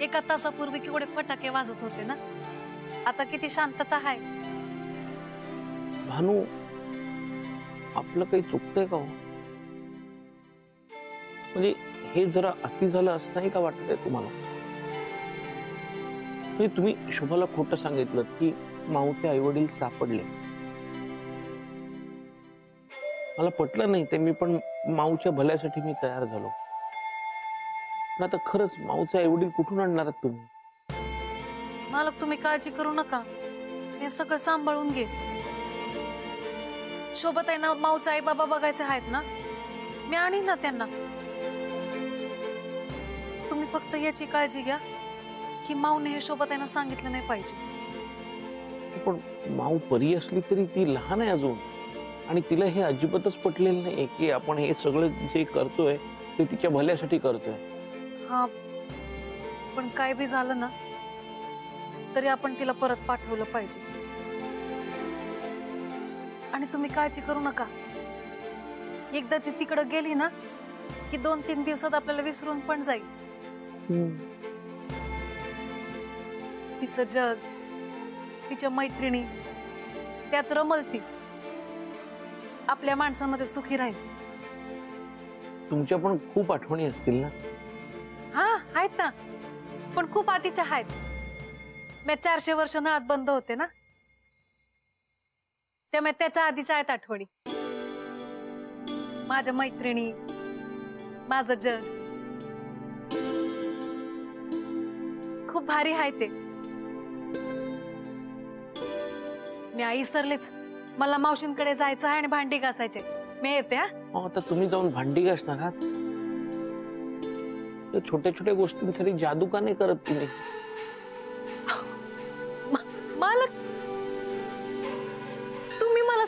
एका तासापूर्वी केवढे फटाके वाजत होते ना, आता किती शांतता आहे. भानू, आपलं काही चुकतंय का हो? म्हणजे हे जरा अति झालं असं नाही का वाटतंय तुम्हाला? म्हणजे तुम्ही शुभाला खोटं सांगितलं की माऊचे आई वडील सापडले. मला पटलं नाही ते, मी पण माऊच्या भल्यासाठी मी तयार झालो. पण आता खरंच माऊचे आई वडील कुठून आणणार आहात तुम्ही? मालक, तुम्ही काळजी करू नका, मी सगळं सांभाळून घे. सोबत आहे ना, माऊचा आई बाबा बघायचे आहेत ना, मी आणीन ना त्यांना. तुम्ही फक्त याची काळजी घ्या की माऊने हे सोबत आहे ना सांगितलं नाही पाहिजे. पण माऊ परी असली तरी ती लहान आहे अजून, आणि तिला हे अजिबातच पटलेलं नाही की आपण हे सगळं जे करतोय ते तिच्या भल्यासाठी करतोय. हा, पण काय बी झालं ना तरी आपण तिला परत पाठवलं पाहिजे. आणि तुम्ही काळजी करू नका, एकदा ती तिकडे गेली ना की 2-3 दिवसात आपल्याला विसरून पण जाईल. तिचं जग, तिच्या मैत्रिणी त्यात रमलती, आपल्या माणसामध्ये सुखी राहील. तुमच्या पण खूप आठवणी असतील ना? हा, आहेत ना, पण खूप आधीच्या आहेत. मी 400 वर्ष नळात बंद होते ना, त्यामुळे त्याच्या आधीच्या आहेत आठवणी. माझ्या मैत्रिणी, माझं जग खूप भारी आहे ते. मी आई सरलेच, मला मावशींकडे जायचं आहे आणि भांडी घासायचे. मी येते. हा, आता तुम्ही जाऊन भांडी घासणार आहात? तर छोट्या छोट्या गोष्टींसाठी जादू का नाही करत तुम्ही? मालक, तुम्ही मला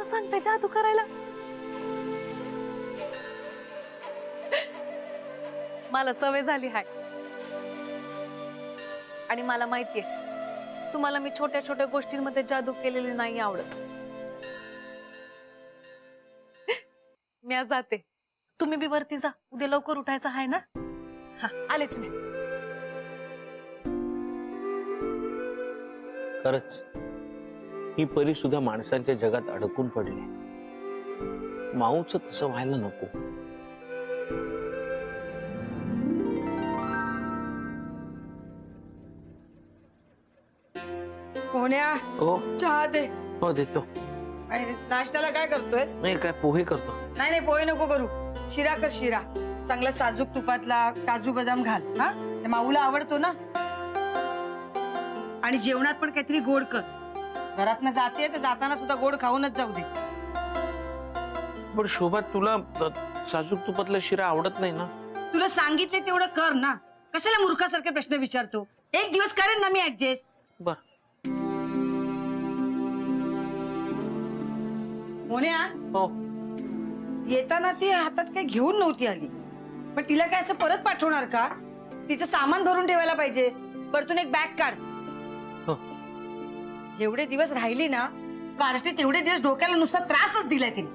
सांगताय जादू करायला? मला सवय झाली आहे आणि मला माहितीये तुम्हाला मी छोट्या छोट्या गोष्टींमध्ये जादू केलेली नाही आवडत. मी आज जाते, तुम्ही बी वरती जा, उद्या लवकर उठायचं आहे ना. हा, आलेच मी. खरंच ही परी सुद्धा माणसांच्या जगात अडकून पडली. माऊचं तसं व्हायला नको. पोहण्या, हो, चहा दे. हो देतो. आणि नाश्त्याला काय करतोयस? नाही, काय पोहे करतो. नाही नाही, पोहे नको करू, शिरा कर. शिरा चांगला साजूक तुपातला, काजू बदाम घाल. हा, ते माऊला आवडतो ना. आणि जेवणात पण काहीतरी गोड कर. घरातनं जाते तर जाताना सुद्धा गोड खाऊनच जाऊ दे. पण शोभा, तुला साजूक तुपातला शिरा आवडत नाही ना? तुला सांगितले तेवढं कर ना, कशाला मूर्खासारखे प्रश्न विचारतो? एक दिवस करेन ना मी ऍडजस्ट. बर. मोन्या, हो, येताना ती हातात काही घेऊन नव्हती आली, पण तिला काय असं परत पाठवणार का? तिचं सामान भरून ठेवायला पाहिजे. परतून एक बॅग काढ. हो. जेवढे दिवस राहिली ना कार्टे, तेवढे दिवस डोक्याला नुसता त्रासच दिलाय तिने.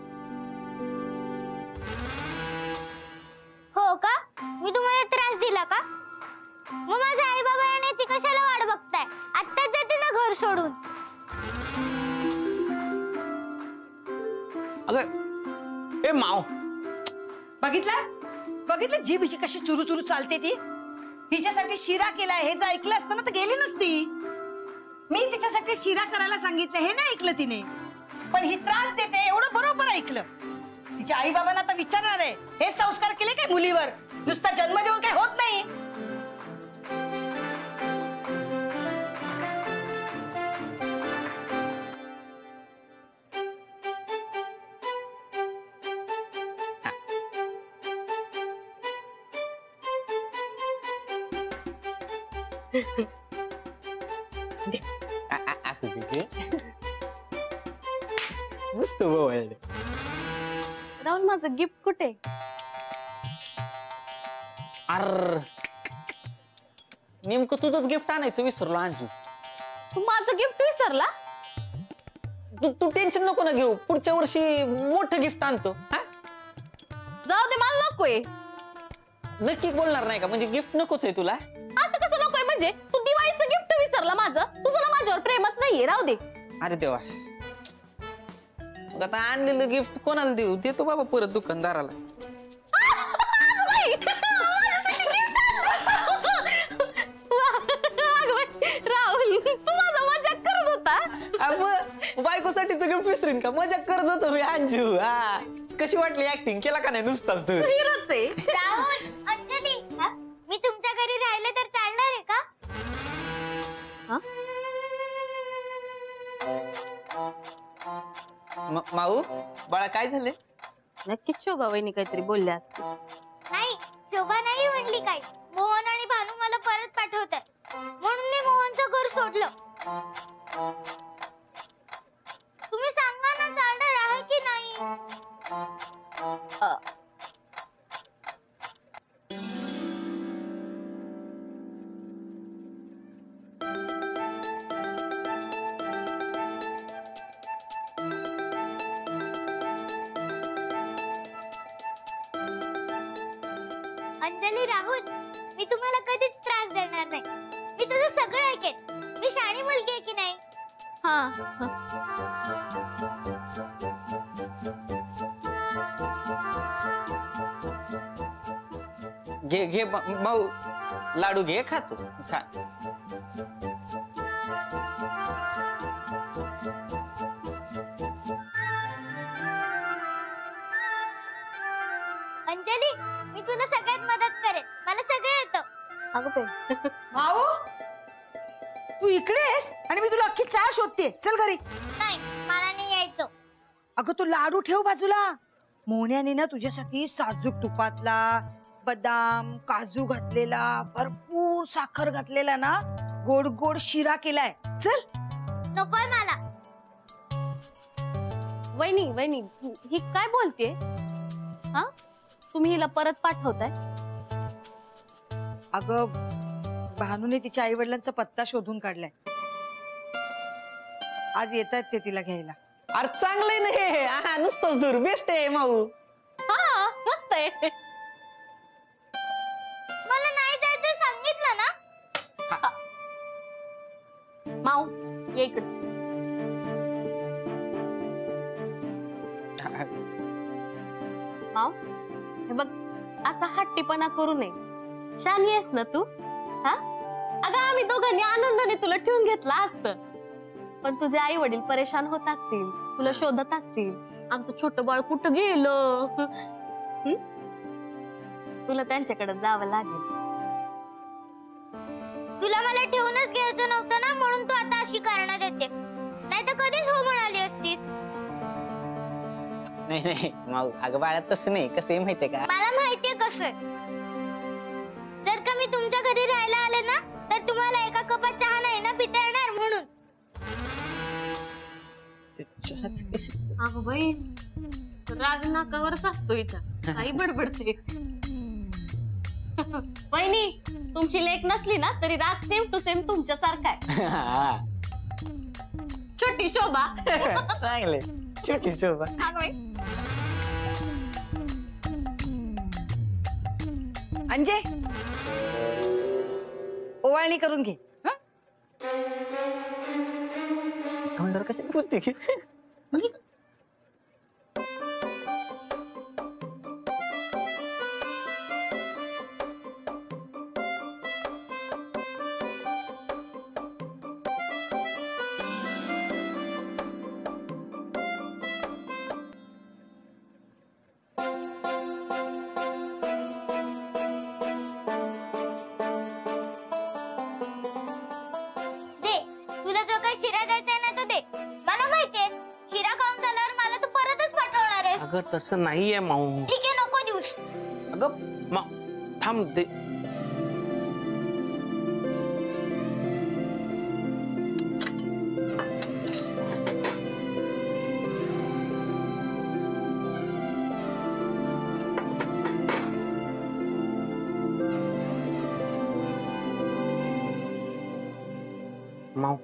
हो का? मी तुम्हाला त्रास दिला का? मग माझे आई बाबा येण्याची कशाला वाट बघताय? आत्ताच जाते ना घर सोडून. अगं ए माव, बघितलं जीभ हिची कशी चुरू चुरू चालते ती. तिच्यासाठी शिरा केलाय हे जर ऐकलं असतं ना तर गेली नसती. मी तिच्यासाठी शिरा करायला सांगितलं हे नाही ऐकलं तिने, पण ही त्रास देते एवढं बरोबर ऐकलं. तिच्या आई बाबांना आता विचारणार आहे, हे संस्कार केले काय मुलीवर? नुसता जन्म देऊन काय होत नाही. असं तिथे मस्त बोलले. राहुल, माझं गिफ्ट कुठे? अर नेमकं तुझंच गिफ्ट आणायचं विसरलो अंजू. तू माझं गिफ्ट विसरला? तू टेन्शन नको ना घेऊ, पुढच्या वर्षी मोठं गिफ्ट आणतो. जाऊ दे, मला नकोय. नक्की बोलणार नाही का? म्हणजे गिफ्ट नकोच आहे तुला? असं कसं नकोय म्हणजे? तू दिवाळीचं गिफ्ट विसरला माझं. तुझं ना माझ्यावर प्रेमच नाहीये, राहू दे. अरे देवा, मग आता आणलेलं गिफ्ट कोणाला देऊ? देतो बाबा परत दुकानदाराला. राहुल, तू माझा मजाक करत होता. बायकोसाठीच गिफ्ट विसरीन का? मजाक करत होतो मी अंजू. हा, कशी वाटली ऍक्टिंग? केला का नाही नुसताच तू? हिरोच आहे. राहुल, अंजली, मी तुमच्या घरी राहिले तर चालणार आहे का? माऊ बाळा, काय झाले? नक्कीच शोभा वहिनी काहीतरी बोलल्या असतील. नाही, शोभा नाही म्हणली काही. मोहन आणि भानू मला परत पाठवतात म्हणून मी मोहनचं घर सोडलं. तुम्ही सांगा ना, चालणार आहे की नाही? अंजली, राहुल, मी तुम्हाला कधीच त्रास देणार नाही. मी तुझं सगळं ऐकेन. मी शाणी मुलगी आहे की नाही? घे घे माऊ, लाडू घे, खातो खा. अंजली, मी तुला सगळ्यात मदत करेन. मला सगळं येतं. अगं बाई, माऊ, तू इकडे आहेस आणि मी तुला अख्खी चहा शोधते. चल घरी. नाही, मला नाही यायचं. अगं तू लाडू ठेव बाजूला. मोहन्याने ना तुझ्यासाठी साजूक तुपातला, बदाम, काजू घातलेला, भरपूर साखर घातलेला ना गोड गोड शिरा केलाय. चल. नकोय मला. वहिनी वहिनी, ही काय बोलतेय? हा, तुम्ही हिला परत पाठवताय? अगं, भानूने तिच्या आई वडिलांचा पत्ता शोधून काढलाय. आज येतात ते तिला घ्यायला. अरे चांगलंय ना हे. हा, नुसतंच दूर बेस्ट आहे माऊ. हा, मस्त आहे. मला नाही जायचं सांगितलं ना. माऊ, ये इकडे. माऊ, हे बघ, असा हट्टीपणा करू नये. शानी आहेस ना तू? हा, अगं आम्ही दोघांनी आनंदाने तुला ठेवून घेतला असतं, पण तुझे आई वडील परेशान होत असतील, तुला शोधत असतील. आमचं छोटं बाळ कुठं गेलं? तुला त्यांच्याकडे जावं लागेल. तुला मला ठेवूनच घ्यायचं नव्हतं ना, म्हणून तू आता अशी कारण देतेस. नाही तर कधीच हो म्हणाली असतीस. नाही नाही माऊ, अगं बाळा तसं नाही. कसं आहे माहितीये का? मला माहितीये कसं. जर का मी तुमच्या घरी राहायला आले ना, तर तुम्हाला एका कपात चहा नाही ना पिता येणार म्हणून. अगं बाई, राग नाकावरच असतो हिच्या. काही बडबडते. वहिनी, तुमची लेक नसली ना तरी राग सेम टू सेम तुमच्या सारखा आहे. छोटी शोभा. चांगले, छोटी शोभा. अगं बाई, अंजे, ओवाळणी करून घे. तोंडावर कशी बोलते की? दे, तुला जो काही शिरा द्यायचा आहे ना तो दे. मला माहितीये शिरा खाऊन झाल्यावर मला तू परतच पाठवणार आहेस. अगं तसं नाहीये माऊ. ठीक आहे, नको देऊस. अगं थांब ते. माऊ,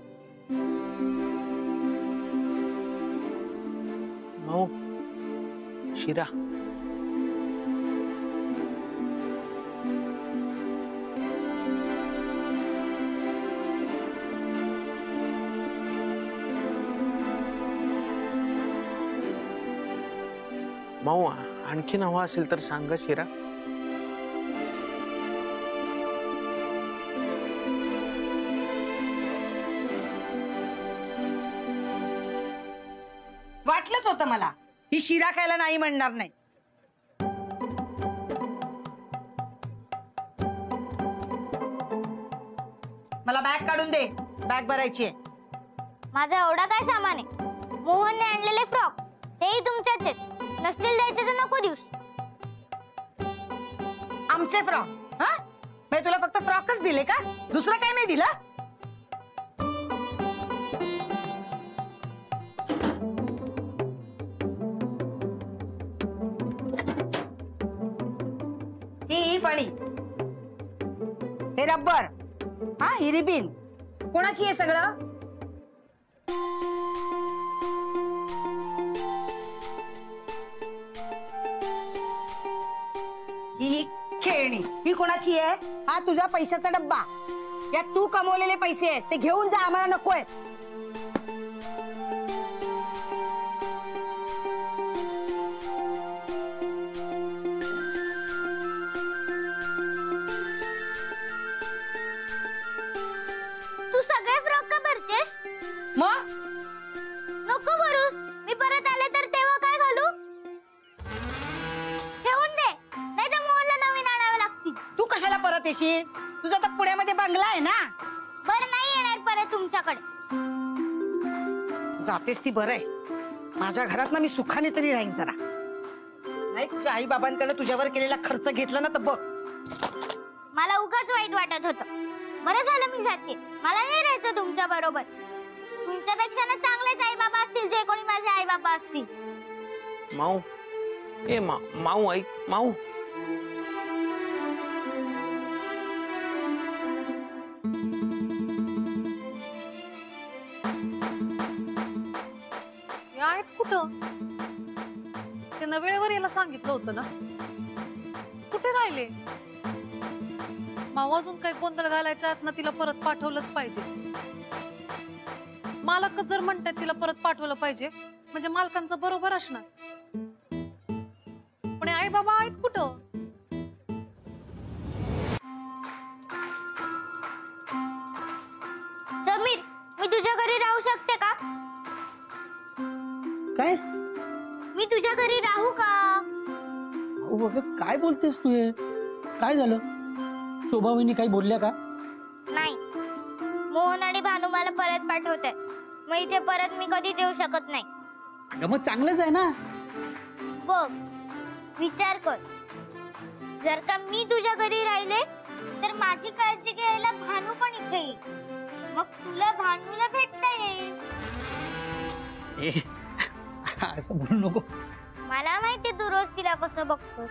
माऊ, शिरा. माऊ आणखीन हवा असेल तर सांगा शिरा. वाटलंच होतं मला ही शिरा खायला नाही म्हणणार नाही. मला बॅग काढून दे, बॅग भरायची आहे. माझा एवढा काय सामान आहे? मोहनने आणलेले फ्रॉक तेही तुमच्याच आहेत. नसतील द्यायचे तर नको दिवस. आमचे फ्रॉक? हा, मी तुला फक्त फ्रॉकच दिले का? दुसरं काय नाही दिलं? ही फणी, हे रबर, हा ही रिबीन कोणाची आहे सगळं? ही खेळणी ही कोणाची आहे? हा तुझा पैशाचा डब्बा. यात तू कमवलेले पैसे आहेत, ते घेऊन जा, आम्हाला नको आहेत. तू सगळे फ्रॉक का भरतेस? मग नको भरूस. मी परत आले तर तेव्हा काय घालू? ठेवून दे, नाही तर मोहनला नवीन आणावे लागतील. तू कशाला परत येशील? तुझा तर पुण्यामध्ये बंगला आहे ना. बरं नाही येणार परत तुमच्याकडे. जातेस ती बरं आहे. माझ्या घरात ना मी सुखाने तरी राहीन जरा. नाही तुझ्या आई बाबांकडे तुझ्यावर केलेला खर्च घेतला ना तर बघ. मला उगाच वाईट वाटत होतं. बरं झालं मी जाते. मला नाही राहायचं तुमच्या बरोबर. तुमच्यापेक्षा ना चांगलेच आई बाबा असतील जे कोणी माझे आई बाबा असतील. माऊ ए माऊ ऐक माऊ. हे आहेत कुठं? त्यांना वेळेवर यायला सांगितलं होतं ना. कुठे राहिले? माऊ अजून काही गोंधळ घालायच्या आत ना तिला परत पाठवलंच पाहिजे. मालकच जर म्हणतात तिला परत पाठवलं पाहिजे म्हणजे मालकांचं बरोबर असणार. पण आई बाबा आहेत कुठं? समीर, मी तुझ्या घरी राहू शकते का? काय? मी तुझ्या घरी राहू का? अहो अगं काय बोलतेस तू? हे काय झालं? शोभा वहिनी काही बोलल्या का? नाही. मोहन आणि भानू मला परत पाठवते. मग इथे परत मी कधीच येऊ शकत नाही. अगं मग चांगलंच आहे ना. बघ, विचार कर. जर का मी तुझ्या घरी राहिले तर माझी काळजी घ्यायला भानू पण इथे येईल. मग तुला भानूला भेटता येईल. ए, असं बोलू नको. मला माहिती तू रोज तिला कसं बघतोस.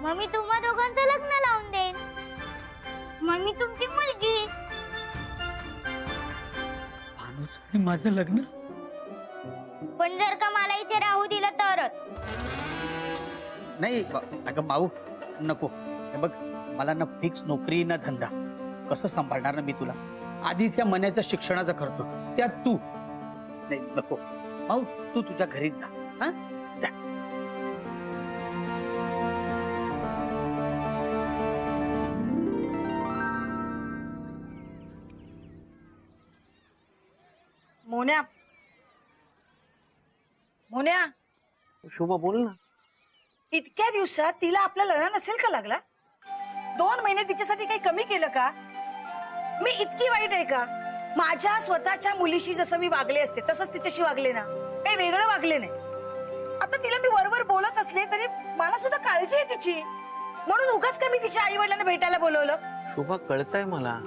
मग मी तुम्हा दोघांचं लग्न लावून देईन. मग मी तुमची मुलगी. भानूच आणि माझं लग्न? पण जर का मला इथे राहू दिलं तरच. नाही अगं माऊ नको. हे बघ, मला ना फिक्स नोकरी ना धंदा. कसं सांभाळणार ना मी तुला? आधीच या मनाच्या शिक्षणाचा करतो, त्यात तू. नाही नको माऊ, तू तुझ्या घरी जा. हा जा. मोन्या, मोन्या, शोभा बोल ना. इतक्या दिवसात तिला आपला लढा नसेल का लागला? 2 महिने तिच्यासाठी काही कमी केलं का? मी इतकी वाईट आहे का? माझ्या स्वतःच्या मुलीशी जसं मी वागले असते तसंच तिच्याशी वागले ना. काही वेगळं वागले नाही. आता तिला मी वरवर बोलत असले तरी मला सुद्धा काळजी आहे तिची. म्हणून उगाच का मी तिच्या आई वडिलांना भेटायला बोलवलं? शोभा कळतंय मला.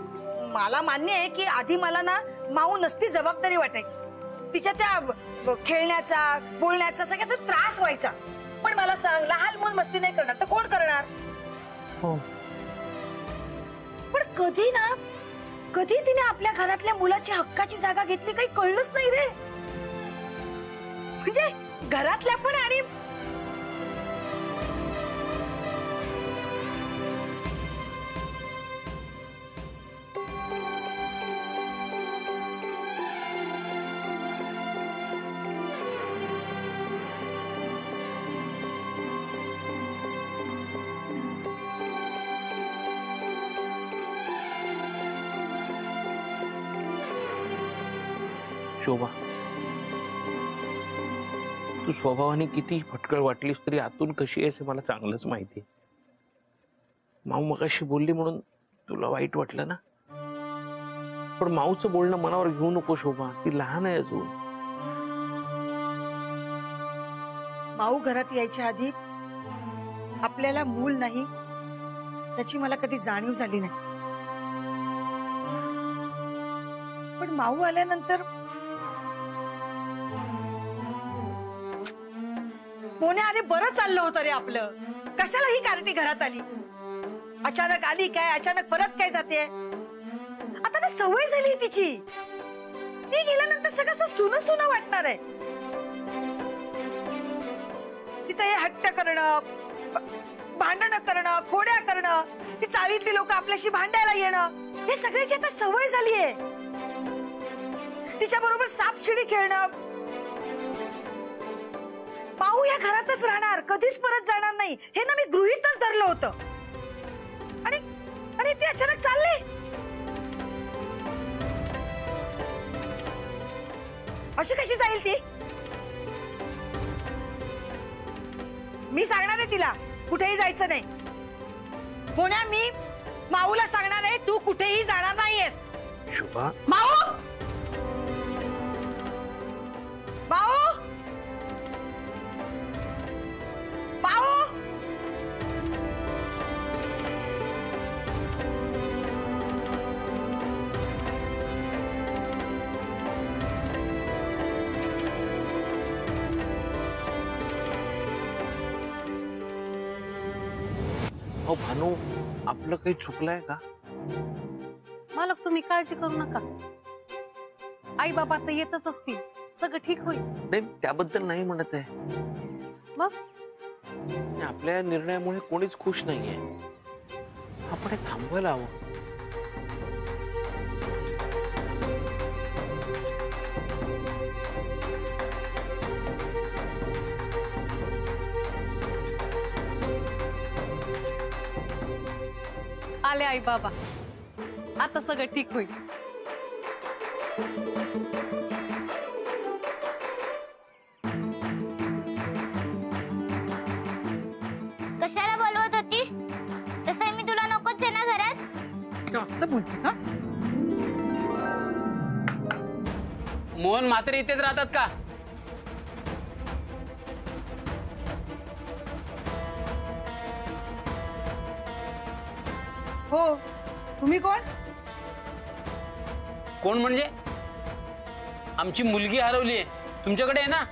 मला मान्य आहे की आधी मला ना माऊ नसती जबाबदारी वाटायची. तिच्या त्या खेळण्याचा बोलण्याचा सगळ्याचा त्रास व्हायचा. पण मला सांग, लहान मूल मस्ती नाही करणार तर कोण करणार? हो. पण कधी तिने आपल्या घरातल्या मुलाची हक्काची जागा घेतली काही कळलंच नाही रे. म्हणजे घरातल्या पण आणि शोभा, तू स्वभावाने किती फटकळ वाटलीस तरी आतून कशी आहेस हे मला चांगलंच माहिती. माऊ मगाशी बोलली म्हणून तुला वाईट वाटलं ना, पण माऊचं बोलणं मनावर घेऊ नको शोभा, ती लहान आहे अजून. माऊ घरात यायच्या आधी आपल्याला मूल नाही त्याची मला कधी जाणीव झाली नाही, पण माऊ आल्यानंतर मोने अरे बरं चाललं होतं रे आपलं. कशाला ही कार्टी घरात आली? अचानक आली काय, अचानक परत काय जाते? आता ना सवय झाली तिची. ती गेल्यानंतर सगळं असं सुनं सुनं वाटणार आहे. तिचं हे हट्ट करणं, भांडणं करणं, खोड्या करणं, ती चाळीतली लोक आपल्याशी भांडायला येणं, हे सगळ्याची आता सवय झालीये. तिच्या बरोबर सापशिडी खेळणं. माऊ या घरातच राहणार, कधीच परत जाणार नाही हे ना मी गृहीतच धरलं होतं. आणि ती अचानक चालले. अशी कशी जाईल ती? मी सांगणार आहे तिला कुठेही जायचं नाही. मोन्या, मी माऊला सांगणार आहे तू कुठेही जाणार नाहीयेस. शोभा, माऊ, माऊ, माऊ. अहो भानू, आपलं काही चुकलंय का? मालक तुम्ही काळजी करू नका, आई बाबा आता येतच असतील, सगळं ठीक होईल. नाही, त्याबद्दल नाही म्हणत आहे. मग आपल्या निर्णयामुळे कोणीच खुश नाहीये. आपण हे थांबवायला हवं. आले आई बाबा, आता सगळं ठीक होईल. कशाला बोलवत होतीस? तसं मी तुला नकोच आहे ना घरात. जास्त बोलतीस हा? मोहन म्हात्रे इथेच राहतात का? हो, तुम्ही कोण? कोण म्हणजे? आमची मुलगी हरवली आहे, तुमच्याकडे आहे ना?